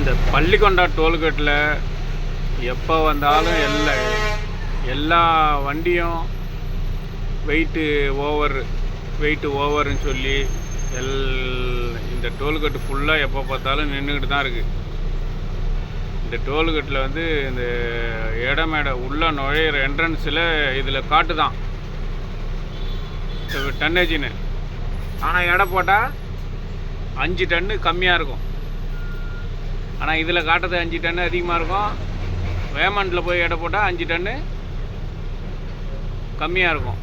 இந்த பள்ளிக்கொண்டா டோல்கேட்டில் எப்போ வந்தாலும் எல்லா வண்டியும் வெயிட்டு ஓவருன்னு சொல்லி இந்த டோல்கேட்டு ஃபுல்லாக எப்போ பார்த்தாலும் நின்றுக்கிட்டு தான் இருக்குது. இந்த டோல்கேட்டில் வந்து இந்த இடமேடை உள்ளே நுழையிற என்ட்ரன்ஸில் இதில் காட்டு தான் டன்னேஜின்னு. ஆனால் எடை போட்டால் 5 டன்னு கம்மியாக இருக்கும். ஆனால் இதில் காட்டுறது 5 டன்னு அதிகமாக இருக்கும். வேமண்டில் போய் எடை போட்டால் 5 டன்னு கம்மியாக இருக்கும்.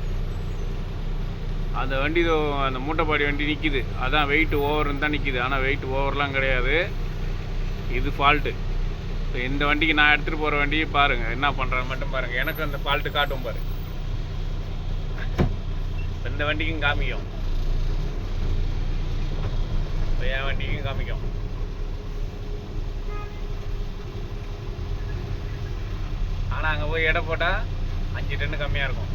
அந்த வண்டி அந்த மூட்டைப்பாடி வண்டி நிற்கிது, அதான் வெயிட் ஓவர்னு தான் நிற்கிது. ஆனால் வெயிட் ஓவர்லாம் கிடையாது, இது ஃபால்ட்டு. இப்போ இந்த வண்டிக்கு நான் எடுத்துகிட்டு போகிற வண்டியை பாருங்கள் என்ன பண்ணுறேன் மட்டும் பாருங்கள். எனக்கு அந்த ஃபால்ட்டு காட்டும் பாரு. இந்த வண்டிக்கும் காமிக்கும், என் வண்டிக்கும் காமிக்கும். ஆனால் அங்கே போய் எடை போட்டால் 5 டன்னு கம்மியாக இருக்கும்.